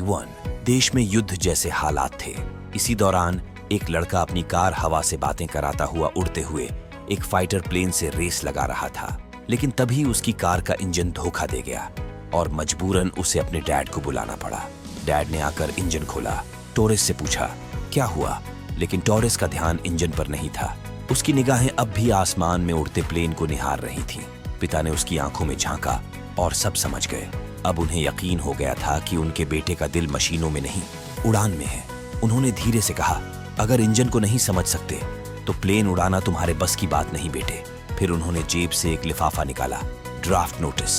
1941 देश में युद्ध जैसे हालात थे। इसी दौरान एक लड़का अपनी कार हवा से बातें कराता हुआ उड़ते हुए एक फाइटर प्लेन से रेस लगा रहा था, लेकिन तभी उसकी कार का इंजन धोखा दे गया और मजबूरन उसे अपने डैड को बुलाना पड़ा। डैड ने आकर इंजन खोला, टोरेस से पूछा क्या हुआ, लेकिन टोरेस का ध्यान इंजन पर नहीं था। उसकी निगाहें अब भी आसमान में उड़ते प्लेन को निहार रही थीं। पिता ने उसकी आंखों में झांका और सब समझ गए। अब उन्हें यकीन हो गया था कि उनके बेटे का दिल मशीनों में नहीं, उड़ान में है। उन्होंने धीरे से कहा, अगर इंजन को नहीं समझ सकते तो प्लेन उड़ाना तुम्हारे बस की बात नहीं बेटे। फिर उन्होंने जेब से एक लिफाफा निकाला, ड्राफ्ट नोटिस,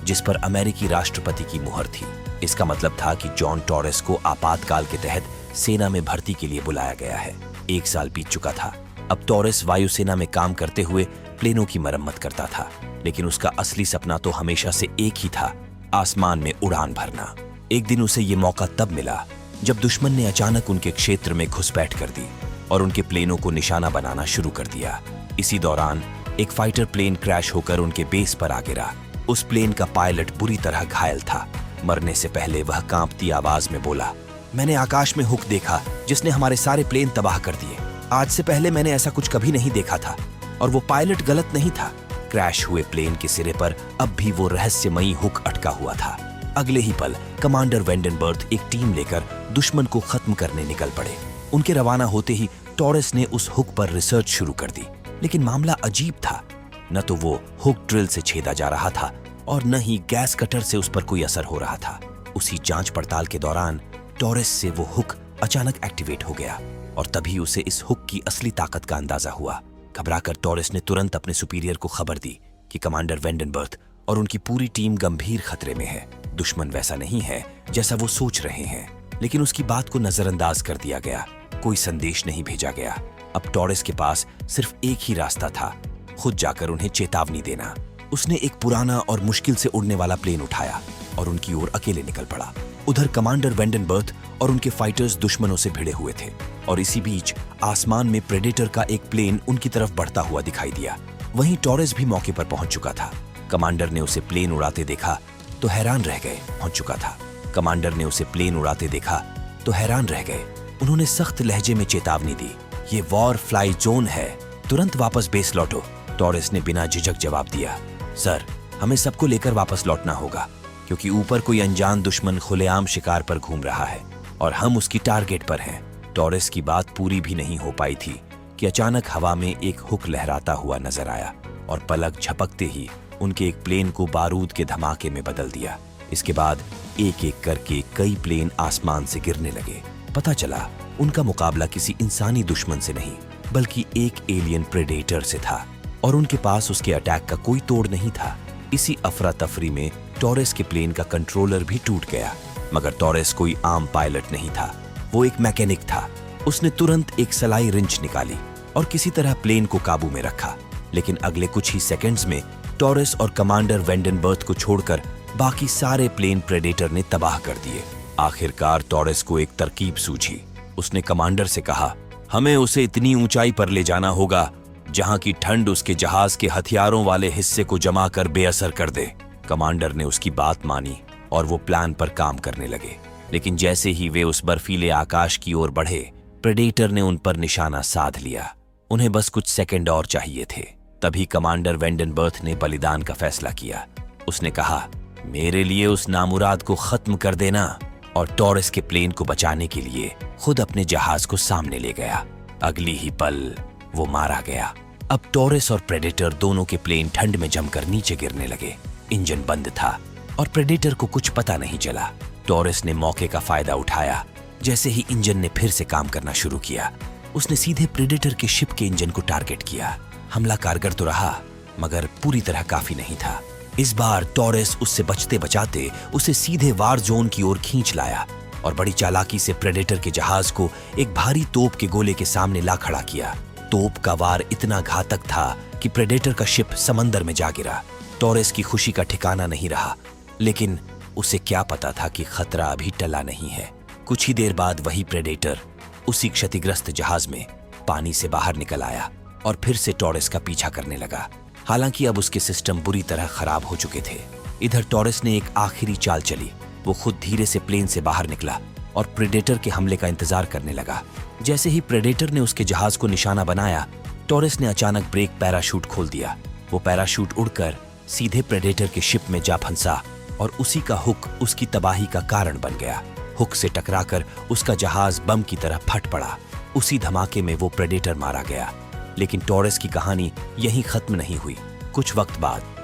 जिस पर अमेरिकी राष्ट्रपति की मुहर थी। इसका मतलब था कि जॉन टोरेस को आपातकाल के तहत सेना में भर्ती के लिए बुलाया गया है। 1 साल बीत चुका था। अब टोरेस वायुसेना में काम करते हुए प्लेनों की मरम्मत करता था, लेकिन उसका असली सपना तो हमेशा से एक ही था, आसमान में उड़ान भरना। एक दिन उसे ये मौका तब मिला जब दुश्मन ने अचानक उनके क्षेत्र में घुसपैठ कर दी और उनके प्लेनों को निशाना बनाना शुरू कर दिया। इसी दौरान एक फाइटर प्लेन क्रैश होकर उनके बेस पर आ गिरा। उस प्लेन का पायलट बुरी तरह घायल था। मरने से पहले वह कांपती आवाज में बोला, मैंने आकाश में हुक देखा जिसने हमारे सारे प्लेन तबाह कर दिए। आज से पहले मैंने ऐसा कुछ कभी नहीं देखा था और वो पायलट गलत नहीं था। क्रैश हुए प्लेन के सिरे पर अब भी वो रहस्यमयी हुक अटका हुआ था। अगले ही पल कमांडर वेंडनबर्थ एक टीम लेकर दुश्मन को खत्म करने निकल पड़े। उनके रवाना होते ही टोरेस ने उस हुक पर रिसर्च शुरू कर दी, लेकिन मामला अजीब था। न तो वो हुक ड्रिल से छेदा जा रहा था और न ही गैस कटर से उस पर कोई असर हो रहा था। उसी जांच पड़ताल के दौरान टोरेस से वो हुक अचानक एक्टिवेट हो गया और तभी उसे इस हुक की असली ताकत का अंदाजा हुआ। घबराकर टोरेस ने तुरंत अपने सुपीरियर को खबर दी कि कमांडर वेंडनबर्थ और उनकी पूरी टीम गंभीर खतरे में है। दुश्मन वैसा नहीं है जैसा वो सोच रहे हैं, लेकिन उसकी बात को नजरअंदाज कर दिया गया। कोई संदेश नहीं भेजा गया। अब टोरेस के पास सिर्फ एक ही रास्ता था, खुद जाकर उन्हें चेतावनी देना। उसने एक पुराना और मुश्किल से उड़ने वाला प्लेन उठाया और उनकी ओर अकेले निकल पड़ा। उधर कमांडर वेंडनबर्थ और उनके फाइटर्स दुश्मनों से भिड़े हुए थे और इसी बीच आसमान में प्रेडेटर का एक प्लेन उनकी तरफ बढ़ता हुआ दिखाई दिया। वहीं टोरेस भी मौके पर पहुंच चुका था। कमांडर ने उसे प्लेन उड़ाते देखा तो हैरान रह गए। उन्होंने सख्त लहजे में चेतावनी दी, ये वॉर फ्लाई जोन है, तुरंत वापस बेस लौटो। टोरेस ने बिना झिझक जवाब दिया, सर हमें सबको लेकर वापस लौटना होगा, क्योंकि ऊपर कोई अनजान दुश्मन खुलेआम शिकार पर घूम रहा है और हम उसकी टारगेट पर हैं। टोरेस की बात पूरी भी नहीं हो पाई थी कि अचानक हवा में एक हुक लहराता हुआ नजर आया और पलक झपकते ही उनके एक प्लेन को बारूद के धमाके में बदल दिया। इसके बाद एक एक करके कई प्लेन आसमान से गिरने लगे। पता चला उनका मुकाबला किसी इंसानी दुश्मन से नहीं, बल्कि एक एलियन प्रेडेटर से था और उनके पास उसके अटैक का कोई तोड़ नहीं था। इसी अफरा तफरी में टोरेस के प्लेन का कंट्रोलर भी टूट गया, मगर टोरेस कोई आम पायलट नहीं था, वो एक मैकेनिक था। उसने तुरंत एक सलाई रिंच निकाली और किसी तरह प्लेन को काबू में रखा, लेकिन अगले कुछ ही सेकंड्स में टोरेस और कमांडर वेंडनबर्थ को छोड़कर बाकी सारे प्लेन प्रेडेटर ने तबाह कर दिए। आखिरकार टोरेस को एक तरकीब सूझी। उसने कमांडर से कहा, हमें उसे इतनी ऊंचाई पर ले जाना होगा जहां की ठंड उसके जहाज के हथियारों वाले हिस्से को जमा कर बेअसर कर दे। कमांडर ने उसकी बात मानी और वो प्लान पर काम करने लगे, लेकिन जैसे ही वे उस बर्फीले आकाश की ओर बढ़े, प्रेडेटर ने उन पर निशाना साध लिया। उन्हें बस कुछ सेकंड और चाहिए थे। तभी कमांडर वेंडनबर्थ ने बलिदान का फैसला किया। उसने कहा, मेरे लिए उस नामुराद को खत्म कर देना, और टोरेस के प्लेन को बचाने के लिए खुद अपने जहाज को सामने ले गया। अगली ही पल वो मारा गया। अब टोरेस और प्रेडेटर दोनों के प्लेन ठंड में जमकर नीचे गिरने लगे। इंजन बंद था और प्रेडेटर को कुछ पता नहीं चला। टोरेस ने मौके का फायदा उठाया। जैसे ही इंजन ने फिर से काम करना शुरू किया, उसने सीधे प्रेडेटर के शिप के इंजन को टारगेट किया। हमला कारगर तो रहा, मगर पूरी तरह काफी नहीं था। इस बार टोरेस उससे बचते बचाते उसे सीधे वार जोन की ओर खींच लाया और बड़ी चालाकी से प्रेडेटर के जहाज को एक भारी तोप के गोले के सामने ला खड़ा किया। तोप का वार इतना घातक था कि प्रेडेटर का शिप समंदर में जा गिरा। टोरेस की खुशी का ठिकाना नहीं रहा, लेकिन उसे क्या पता था कि खतरा अभी टला नहीं है। कुछ ही देर बाद वही प्रेडेटर उसी क्षतिग्रस्त जहाज में पानी से बाहर निकल आया और फिर से टोरेस का पीछा करने लगा। हालांकि अब उसके सिस्टम बुरी तरह खराब हो चुके थे। इधर टोरेस ने एक आखिरी चाल चली। वो खुद धीरे से प्लेन से बाहर निकला और प्रेडेटर के हमले का इंतजार करने लगा। जैसे ही प्रेडेटर ने उसके जहाज को निशाना बनाया, टॉरस ने अचानक ब्रेक पैराशूट खोल दिया। वो पैराशूट उड़कर सीधे प्रेडेटर के शिप में जा फंसा और उसी का हुक उसकी तबाही का कारण बन गया। हुक से टकराकर उसका जहाज बम की तरह फट पड़ा। उसी धमाके में वो प्रेडेटर मारा गया। लेकिन टॉरस की कहानी यहीं खत्म नहीं हुई। कुछ वक्त बाद